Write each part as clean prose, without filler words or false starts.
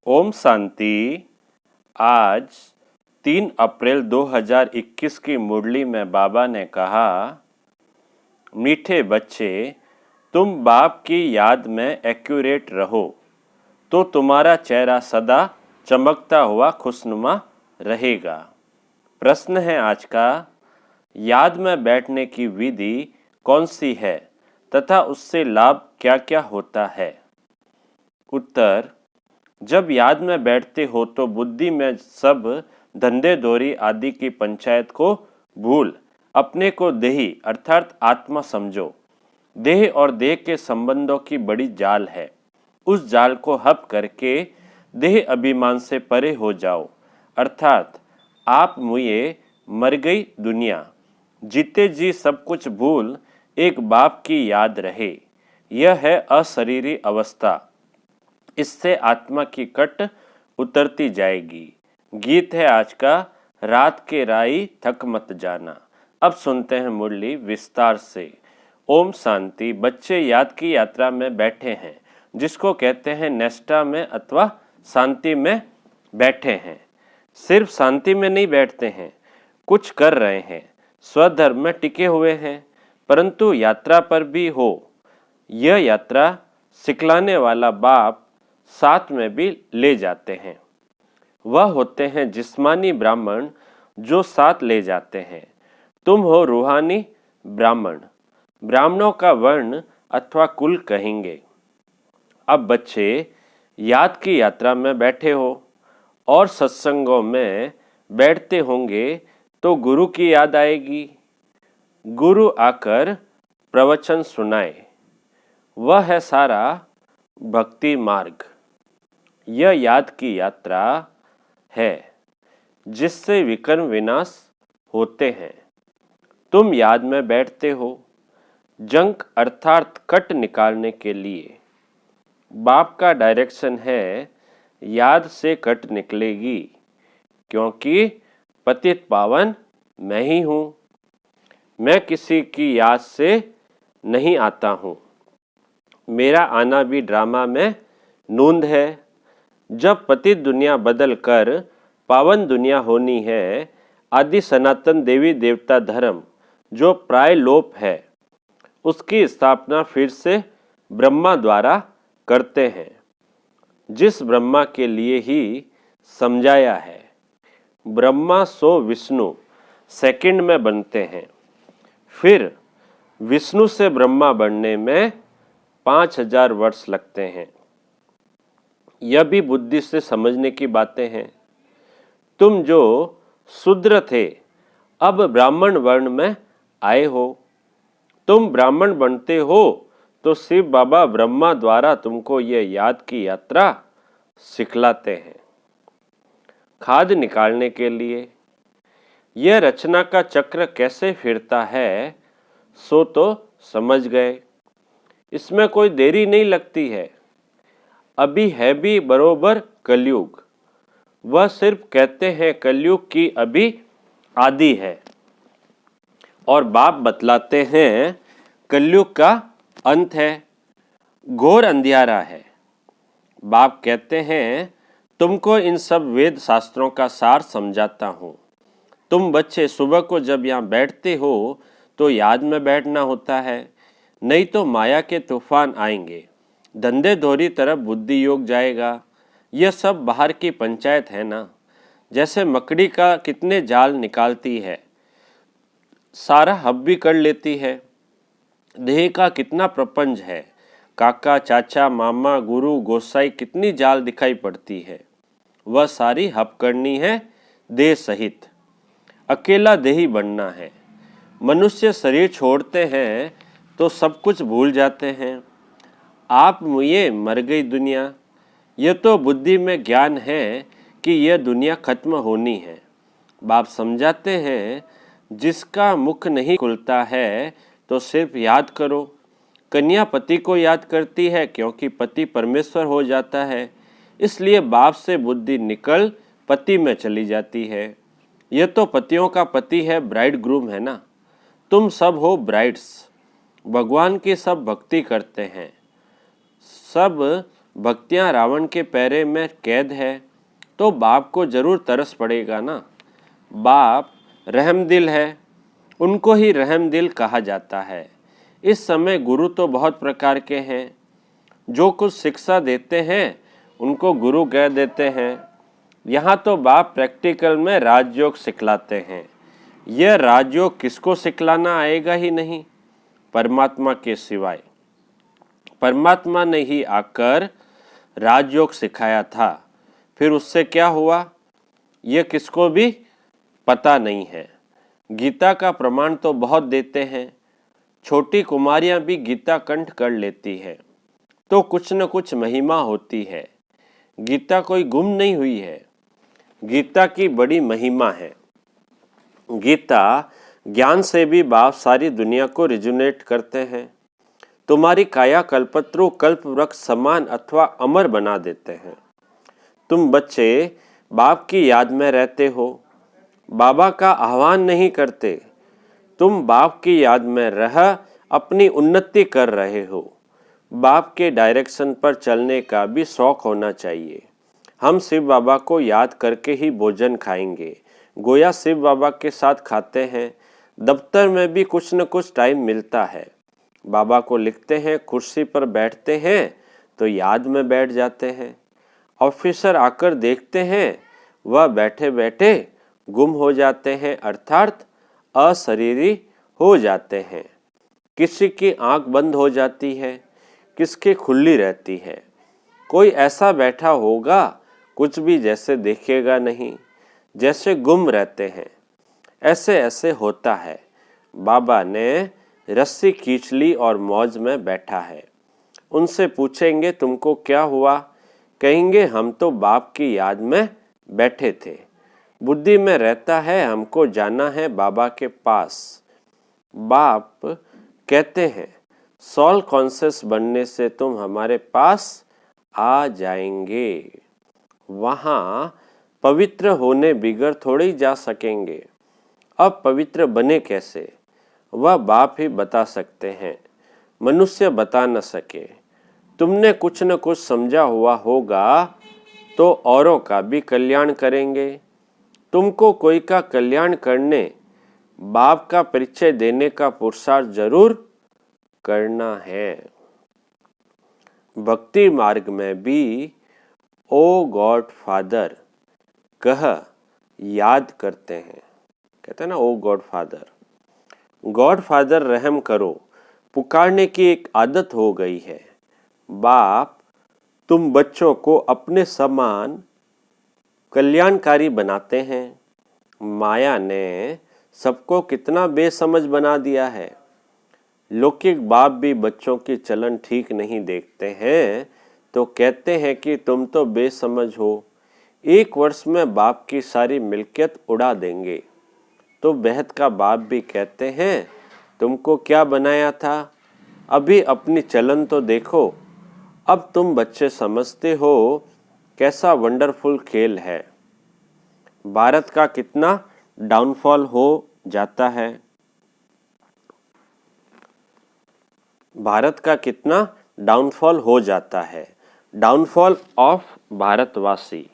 ओम शांति। आज 3 अप्रैल 2021 की मुरली में बाबा ने कहा, मीठे बच्चे, तुम बाप की याद में एक्यूरेट रहो तो तुम्हारा चेहरा सदा चमकता हुआ खुशनुमा रहेगा। प्रश्न है आज का, याद में बैठने की विधि कौन सी है तथा उससे लाभ क्या क्या होता है? उत्तर, जब याद में बैठते हो तो बुद्धि में सब धंधे दौरी आदि की पंचायत को भूल अपने को देही अर्थात आत्मा समझो। देह और देह के संबंधों की बड़ी जाल है। उस जाल को हप करके देह अभिमान से परे हो जाओ, अर्थात आप मुझे मर गई दुनिया, जीते जी सब कुछ भूल एक बाप की याद रहे। यह है अशरीरी अवस्था। इससे आत्मा की कट उतरती जाएगी। गीत है आज का, रात के राई थक मत जाना। अब सुनते हैं मुरली विस्तार से। ओम शांति। बच्चे याद की यात्रा में बैठे हैं, जिसको कहते हैं नेस्टा में अथवा शांति में बैठे हैं। सिर्फ शांति में नहीं बैठते हैं, कुछ कर रहे हैं, स्वधर्म में टिके हुए हैं, परंतु यात्रा पर भी हो। यह यात्रा सिखलाने वाला बाप साथ में भी ले जाते हैं। वह होते हैं जिस्मानी ब्राह्मण जो साथ ले जाते हैं। तुम हो रूहानी ब्राह्मण। ब्राह्मणों का वर्ण अथवा कुल कहेंगे। अब बच्चे याद की यात्रा में बैठे हो और सत्संगों में बैठते होंगे तो गुरु की याद आएगी। गुरु आकर प्रवचन सुनाए, वह है सारा भक्ति मार्ग। यह याद की यात्रा है जिससे विकर्म विनाश होते हैं। तुम याद में बैठते हो जंक अर्थात कट निकालने के लिए। बाप का डायरेक्शन है, याद से कट निकलेगी, क्योंकि पतित पावन मैं ही हूँ। मैं किसी की याद से नहीं आता हूँ। मेरा आना भी ड्रामा में नूंद है। जब पतित दुनिया बदल कर पावन दुनिया होनी है, आदि सनातन देवी देवता धर्म जो प्राय लोप है, उसकी स्थापना फिर से ब्रह्मा द्वारा करते हैं, जिस ब्रह्मा के लिए ही समझाया है। ब्रह्मा सो विष्णु सेकंड में बनते हैं, फिर विष्णु से ब्रह्मा बनने में 5000 वर्ष लगते हैं। यह भी बुद्धि से समझने की बातें हैं। तुम जो शूद्र थे अब ब्राह्मण वर्ण में आए हो। तुम ब्राह्मण बनते हो तो शिव बाबा ब्रह्मा द्वारा तुमको यह याद की यात्रा सिखलाते हैं। खाद निकालने के लिए यह रचना का चक्र कैसे फिरता है सो तो समझ गए। इसमें कोई देरी नहीं लगती है। अभी है भी बरोबर कलयुग। वह सिर्फ कहते हैं कलयुग की अभी आदि है, और बाप बतलाते हैं कलयुग का अंत है, घोर अंधियारा है। बाप कहते हैं तुमको इन सब वेद शास्त्रों का सार समझाता हूँ। तुम बच्चे सुबह को जब यहाँ बैठते हो तो याद में बैठना होता है, नहीं तो माया के तूफान आएंगे। धंधे धोरी तरफ बुद्धि योग जाएगा। यह सब बाहर की पंचायत है ना। जैसे मकड़ी का कितने जाल निकालती है, सारा हब भी कर लेती है। देह का कितना प्रपंच है, काका चाचा मामा गुरु गोसाई कितनी जाल दिखाई पड़ती है, वह सारी हब करनी है देह सहित। अकेला देही बनना है। मनुष्य शरीर छोड़ते हैं तो सब कुछ भूल जाते हैं। आप मुझे मर गई दुनिया, यह तो बुद्धि में ज्ञान है कि यह दुनिया खत्म होनी है। बाप समझाते हैं जिसका मुख नहीं खुलता है तो सिर्फ याद करो। कन्या पति को याद करती है क्योंकि पति परमेश्वर हो जाता है, इसलिए बाप से बुद्धि निकल पति में चली जाती है। यह तो पतियों का पति है, ब्राइड ग्रूम है ना। तुम सब हो ब्राइड्स। भगवान की सब भक्ति करते हैं, सब भक्तियाँ रावण के पैरे में कैद है तो बाप को जरूर तरस पड़ेगा ना। बाप रहमदिल है, उनको ही रहमदिल कहा जाता है। इस समय गुरु तो बहुत प्रकार के हैं। जो कुछ शिक्षा देते हैं उनको गुरु कह देते हैं। यहाँ तो बाप प्रैक्टिकल में राजयोग सिखलाते हैं। यह राजयोग किसको सिखलाना आएगा ही नहीं, परमात्मा के सिवाय। परमात्मा ने ही आकर राजयोग सिखाया था, फिर उससे क्या हुआ यह किसको भी पता नहीं है। गीता का प्रमाण तो बहुत देते हैं, छोटी कुमारियां भी गीता कंठ कर लेती है, तो कुछ न कुछ महिमा होती है। गीता कोई गुम नहीं हुई है, गीता की बड़ी महिमा है। गीता ज्ञान से भी बाप सारी दुनिया को रिजुनेट करते हैं। तुम्हारी काया कल्पत्रु कल्प वृक्ष समान अथवा अमर बना देते हैं। तुम बच्चे बाप की याद में रहते हो, बाबा का आह्वान नहीं करते। तुम बाप की याद में रह अपनी उन्नति कर रहे हो। बाप के डायरेक्शन पर चलने का भी शौक होना चाहिए। हम शिव बाबा को याद करके ही भोजन खाएंगे, गोया शिव बाबा के साथ खाते हैं। दफ्तर में भी कुछ न कुछ टाइम मिलता है, बाबा को लिखते हैं, कुर्सी पर बैठते हैं तो याद में बैठ जाते हैं। ऑफिसर आकर देखते हैं, वह बैठे बैठे गुम हो जाते हैं, अर्थात अशरीरी हो जाते हैं। किसी की आंख बंद हो जाती है, किसकी खुली रहती है। कोई ऐसा बैठा होगा, कुछ भी जैसे देखेगा नहीं, जैसे गुम रहते हैं। ऐसे ऐसे होता है। बाबा ने रस्सी खींच ली और मौज में बैठा है। उनसे पूछेंगे तुमको क्या हुआ, कहेंगे हम तो बाप की याद में बैठे थे। बुद्धि में रहता है हमको जाना है बाबा के पास। बाप कहते हैं सोल कॉन्शियस बनने से तुम हमारे पास आ जाएंगे। वहाँ पवित्र होने बिगर थोड़े ही जा सकेंगे। अब पवित्र बने कैसे, वह बाप ही बता सकते हैं, मनुष्य बता न सके। तुमने कुछ न कुछ समझा हुआ होगा तो औरों का भी कल्याण करेंगे। तुमको कोई का कल्याण करने, बाप का परिचय देने का पुरुषार्थ जरूर करना है। भक्ति मार्ग में भी ओ गॉड फादर कह याद करते हैं। कहते हैं ना ओ गॉड फादर। गॉड फादर रहम करो पुकारने की एक आदत हो गई है। बाप तुम बच्चों को अपने समान कल्याणकारी बनाते हैं। माया ने सबको कितना बेसमझ बना दिया है। लौकिक बाप भी बच्चों की चलन ठीक नहीं देखते हैं तो कहते हैं कि तुम तो बेसमझ हो, 1 वर्ष में बाप की सारी मिल्कियत उड़ा देंगे। तो बेहद का बाप भी कहते हैं तुमको क्या बनाया था, अभी अपनी चलन तो देखो। अब तुम बच्चे समझते हो कैसा वंडरफुल खेल है। भारत का कितना डाउनफॉल हो जाता है, भारत का कितना डाउनफॉल हो जाता है। डाउनफॉल ऑफ भारतवासी।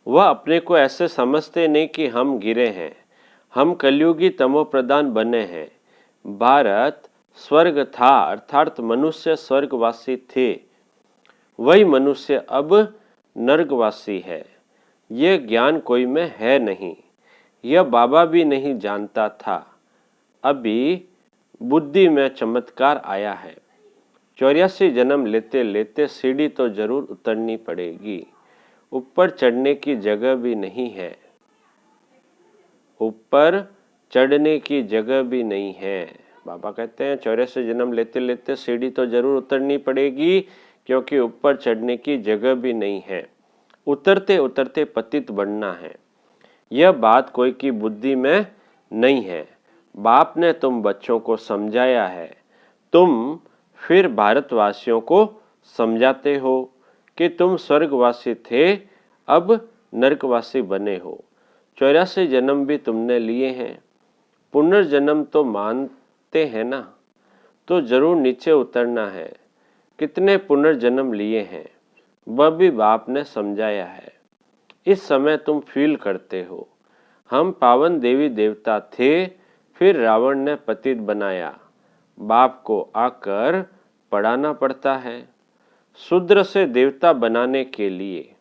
वह अपने को ऐसे समझते नहीं कि हम गिरे हैं, हम कलयुगी तमोप्रधान बने हैं। भारत स्वर्ग था, अर्थात मनुष्य स्वर्गवासी थे, वही मनुष्य अब नर्कवासी है। यह ज्ञान कोई में है नहीं, यह बाबा भी नहीं जानता था। अभी बुद्धि में चमत्कार आया है। 84 जन्म लेते लेते सीढ़ी तो जरूर उतरनी पड़ेगी, ऊपर चढ़ने की जगह भी नहीं है, ऊपर चढ़ने की जगह भी नहीं है। बाबा कहते हैं 84 जन्म लेते लेते सीढ़ी तो जरूर उतरनी पड़ेगी, क्योंकि ऊपर चढ़ने की जगह भी नहीं है, उतरते उतरते पतित बनना है। यह बात कोई की बुद्धि में नहीं है। बाप ने तुम बच्चों को समझाया है, तुम फिर भारतवासियों को समझाते हो कि तुम स्वर्गवासी थे, अब नरकवासी बने हो। 84 जन्म भी तुमने लिए हैं, पुनर्जन्म तो मानते हैं ना, तो जरूर नीचे उतरना है। कितने पुनर्जन्म लिए हैं, वह भी बाप ने समझाया है। इस समय तुम फील करते हो, हम पावन देवी देवता थे, फिर रावण ने पतित बनाया। बाप को आकर पढ़ाना पड़ता है। शूद्र से देवता बनाने के लिए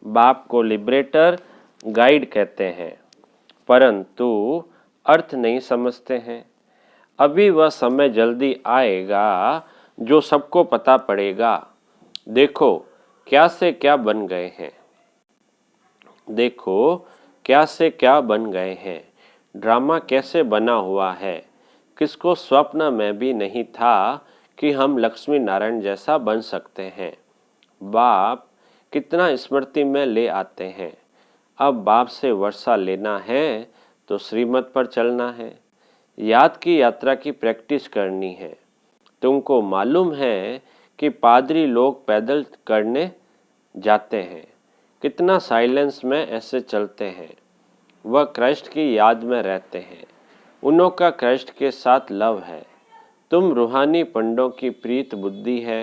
बाप को लिबरेटर, गाइड कहते हैं, परंतु अर्थ नहीं समझते हैं। अभी वह समय जल्दी आएगा जो सबको पता पड़ेगा। देखो क्या से क्या बन गए हैं, देखो क्या से क्या बन गए हैं, ड्रामा कैसे बना हुआ है। किसको स्वप्न में भी नहीं था कि हम लक्ष्मी नारायण जैसा बन सकते हैं। बाप कितना स्मृति में ले आते हैं। अब बाप से वर्षा लेना है तो श्रीमत पर चलना है, याद की यात्रा की प्रैक्टिस करनी है। तुमको मालूम है कि पादरी लोग पैदल करने जाते हैं, कितना साइलेंस में ऐसे चलते हैं। वह क्राइस्ट की याद में रहते हैं, उन्हों का क्राइस्ट के साथ लव है। तुम रूहानी पंडों की प्रीत बुद्धि है,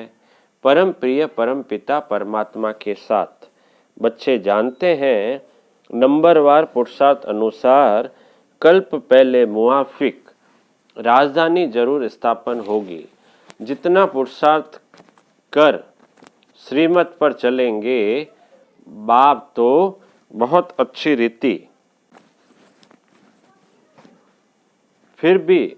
परम प्रिय परम पिता परमात्मा के साथ। बच्चे जानते हैं, नंबरवार पुरुषार्थ अनुसार कल्प पहले मुआफिक राजधानी जरूर स्थापन होगी। जितना पुरुषार्थ कर श्रीमत पर चलेंगे, बाप तो बहुत अच्छी रीति, फिर भी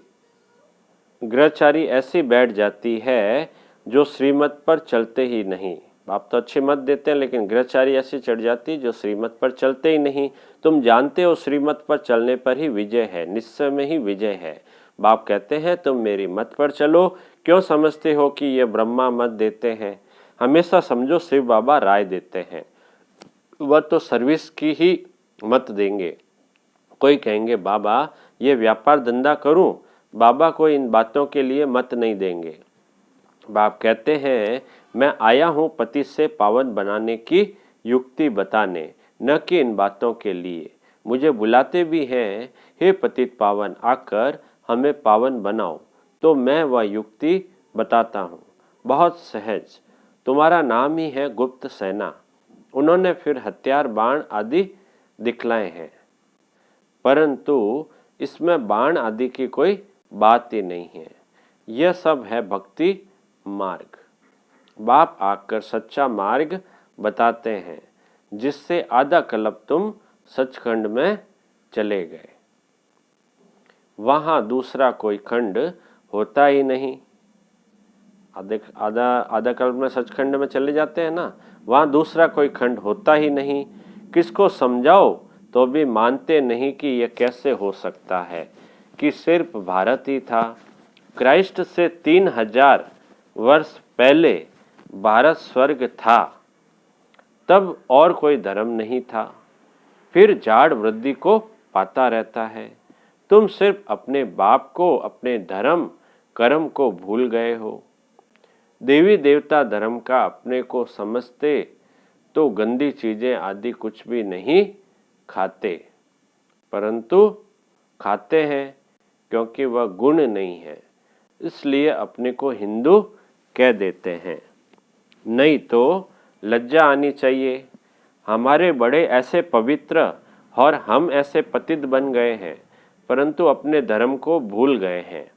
ग्रहचारी ऐसी बैठ जाती है जो श्रीमत पर चलते ही नहीं। बाप तो अच्छी मत देते हैं, लेकिन ग्रहचारी ऐसी चढ़ जाती जो श्रीमत पर चलते ही नहीं। तुम जानते हो श्रीमत पर चलने पर ही विजय है, निश्चय में ही विजय है। बाप कहते हैं तुम मेरी मत पर चलो। क्यों समझते हो कि ये ब्रह्मा मत देते हैं? हमेशा समझो शिव बाबा राय देते हैं, वह तो सर्विस की ही मत देंगे। कोई कहेंगे बाबा ये व्यापार धंधा करूं, बाबा को इन बातों के लिए मत नहीं देंगे। बाप कहते हैं मैं आया हूं पति से पावन बनाने की युक्ति बताने, न कि इन बातों के लिए। मुझे बुलाते भी हैं, हे पतित पावन आकर हमें पावन बनाओ, तो मैं वह युक्ति बताता हूँ, बहुत सहज। तुम्हारा नाम ही है गुप्त सेना। उन्होंने फिर हथियार बाण आदि दिखलाए हैं, परंतु इसमें बाण आदि की कोई बात ही नहीं है। यह सब है भक्ति मार्ग। बाप आकर सच्चा मार्ग बताते हैं, जिससे आधा कल्प तुम सचखंड में चले गए। वहां दूसरा कोई खंड होता ही नहीं। आधा कल्प में सचखंड में चले जाते हैं ना, वहां दूसरा कोई खंड होता ही नहीं। किसको समझाओ तो भी मानते नहीं कि यह कैसे हो सकता है कि सिर्फ भारत ही था। क्राइस्ट से 3000 वर्ष पहले भारत स्वर्ग था, तब और कोई धर्म नहीं था। फिर झाड़ वृद्धि को पाता रहता है। तुम सिर्फ अपने बाप को, अपने धर्म कर्म को भूल गए हो। देवी देवता धर्म का अपने को समझते तो गंदी चीजें आदि कुछ भी नहीं खाते, परंतु खाते हैं क्योंकि वह गुण नहीं है, इसलिए अपने को हिंदू कह देते हैं। नहीं तो लज्जा आनी चाहिए। हमारे बड़े ऐसे पवित्र और हम ऐसे पतित बन गए हैं, परंतु अपने धर्म को भूल गए हैं।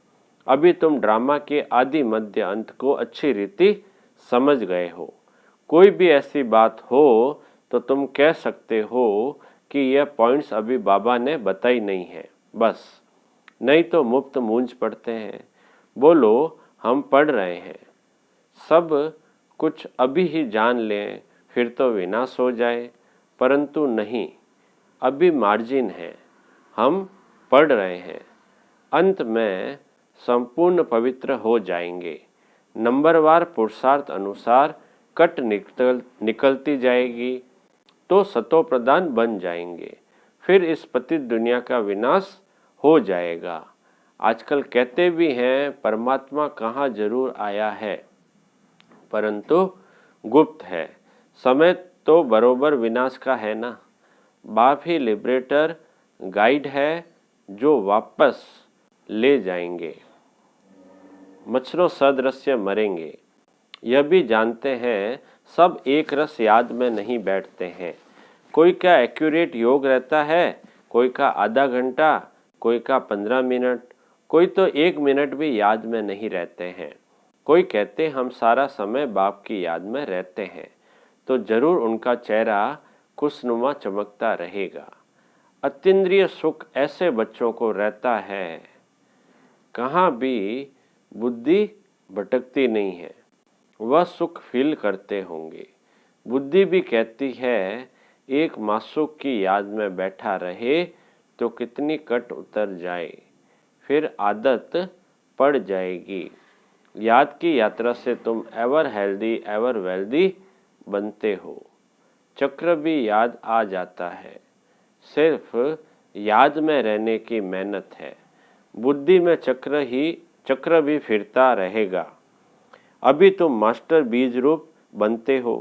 अभी तुम ड्रामा के आदि मध्य अंत को अच्छी रीति समझ गए हो। कोई भी ऐसी बात हो तो तुम कह सकते हो कि यह पॉइंट्स अभी बाबा ने बताई नहीं है, बस। नहीं तो मुफ्त मूंज पढ़ते हैं। बोलो हम पढ़ रहे हैं, सब कुछ अभी ही जान लें, फिर तो विनाश हो जाए, परंतु नहीं, अभी मार्जिन है। हम पढ़ रहे हैं, अंत में संपूर्ण पवित्र हो जाएंगे। नंबरवार पुरुषार्थ अनुसार कट निकलती जाएगी तो सतो प्रधान बन जाएंगे। फिर इस पतित दुनिया का विनाश हो जाएगा। आजकल कहते भी हैं परमात्मा कहाँ जरूर आया है, परंतु गुप्त है। समय तो बरोबर विनाश का है ना। बाप ही लिबरेटर गाइड है जो वापस ले जाएंगे। मच्छरों सदृश्य मरेंगे, यह भी जानते हैं सब एक रस याद में नहीं बैठते हैं। कोई का एक्यूरेट योग रहता है, कोई का आधा घंटा, कोई का 15 मिनट, कोई तो 1 मिनट भी याद में नहीं रहते हैं। कोई कहते हम सारा समय बाप की याद में रहते हैं, तो जरूर उनका चेहरा खुशनुमा चमकता रहेगा। अतीन्द्रिय सुख ऐसे बच्चों को रहता है, कहाँ भी बुद्धि भटकती नहीं है, वह सुख फील करते होंगे। बुद्धि भी कहती है एक मासूक की याद में बैठा रहे तो कितनी कट उतर जाए, फिर आदत पड़ जाएगी। याद की यात्रा से तुम एवर हेल्दी एवर वेल्दी बनते हो। चक्र भी याद आ जाता है, सिर्फ याद में रहने की मेहनत है। बुद्धि में चक्र भी फिरता रहेगा। अभी तुम मास्टर बीज रूप बनते हो,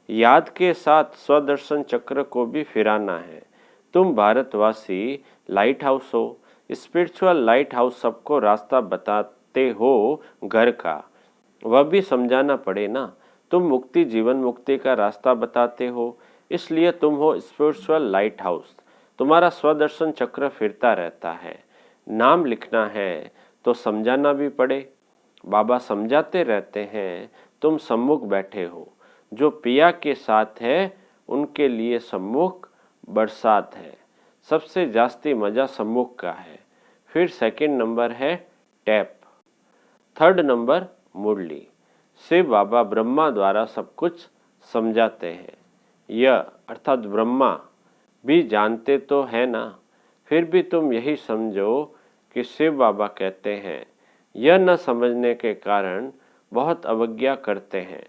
याद के साथ स्वदर्शन चक्र को भी फिराना है। तुम भारतवासी लाइट हाउस हो, स्पिरिचुअल लाइट हाउस सबको रास्ता बताते हो घर का, वह भी समझाना पड़े ना। तुम मुक्ति जीवन मुक्ति का रास्ता बताते हो, इसलिए तुम हो स्पिरिचुअल लाइट हाउस। तुम्हारा स्वदर्शन चक्र फिरता रहता है। नाम लिखना है तो समझाना भी पड़े। बाबा समझाते रहते हैं, तुम सम्मुख बैठे हो। जो पिया के साथ है उनके लिए सम्मुख बरसात है। सबसे जास्ती मजा सम्मुख का है। फिर सेकंड नंबर है टैप, थर्ड नंबर मुरली। शिव बाबा ब्रह्मा द्वारा सब कुछ समझाते हैं। यह अर्थात ब्रह्मा भी जानते तो है ना, फिर भी तुम यही समझो कि शिव बाबा कहते हैं। यह न समझने के कारण बहुत अवज्ञा करते हैं।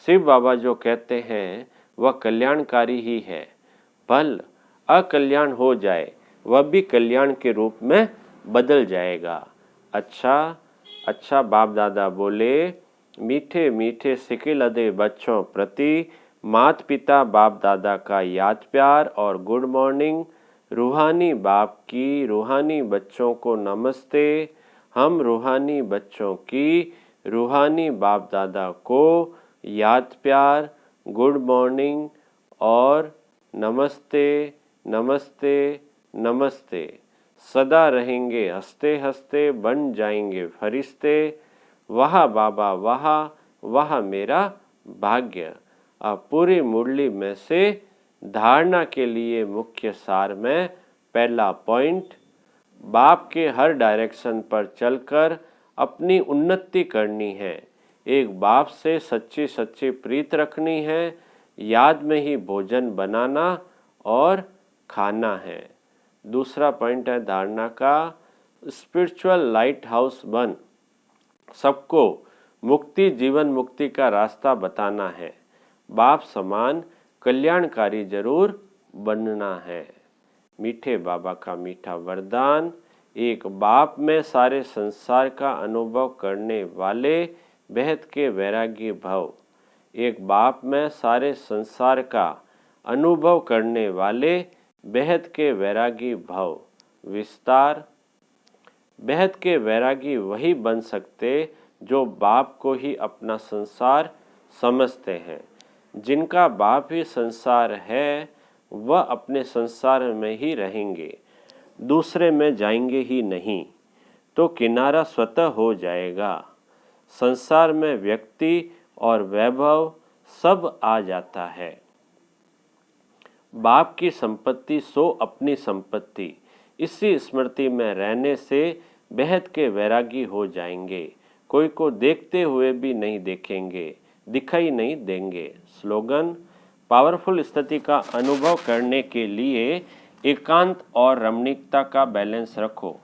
शिव बाबा जो कहते हैं वह कल्याणकारी ही है। भल अकल्याण हो जाए वह भी कल्याण के रूप में बदल जाएगा। अच्छा बाप दादा बोले, मीठे मीठे सिके लदे बच्चों प्रति मात पिता बाप दादा का याद प्यार और गुड मॉर्निंग। रूहानी बाप की रूहानी बच्चों को नमस्ते। हम रूहानी बच्चों की रूहानी बाप दादा को याद प्यार, गुड मॉर्निंग और नमस्ते नमस्ते नमस्ते। सदा रहेंगे हंसते हंसते, बन जाएंगे फरिश्ते। वाह बाबा वाह, वाह मेरा भाग्य। अब पूरी मुरली में से धारणा के लिए मुख्य सार में पहला पॉइंट, बाप के हर डायरेक्शन पर चलकर अपनी उन्नति करनी है। एक बाप से सच्ची सच्ची प्रीत रखनी है। याद में ही भोजन बनाना और खाना है। दूसरा पॉइंट है धारणा का, स्पिरिचुअल लाइट हाउस बन सबको मुक्ति जीवन मुक्ति का रास्ता बताना है। बाप समान कल्याणकारी जरूर बनना है। मीठे बाबा का मीठा वरदान, एक बाप में सारे संसार का अनुभव करने वाले बेहद के वैरागी भव। एक बाप में सारे संसार का अनुभव करने वाले बेहद के वैरागी भव। विस्तार, बेहद के वैरागी वही बन सकते जो बाप को ही अपना संसार समझते हैं। जिनका बाप ही संसार है वह अपने संसार में ही रहेंगे, दूसरे में जाएंगे ही नहीं, तो किनारा स्वतः हो जाएगा। संसार में व्यक्ति और वैभव सब आ जाता है। बाप की संपत्ति सो अपनी संपत्ति, इसी स्मृति में रहने से बेहद के वैरागी हो जाएंगे। कोई को देखते हुए भी नहीं देखेंगे, दिखाई नहीं देंगे। स्लोगन, पावरफुल स्थिति का अनुभव करने के लिए एकांत और रमणीकता का बैलेंस रखो।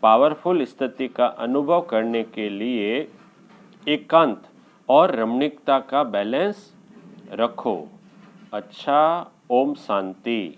पावरफुल स्थिति का अनुभव करने के लिए एकांत और रमणीकता का बैलेंस रखो। अच्छा, ओम शांति।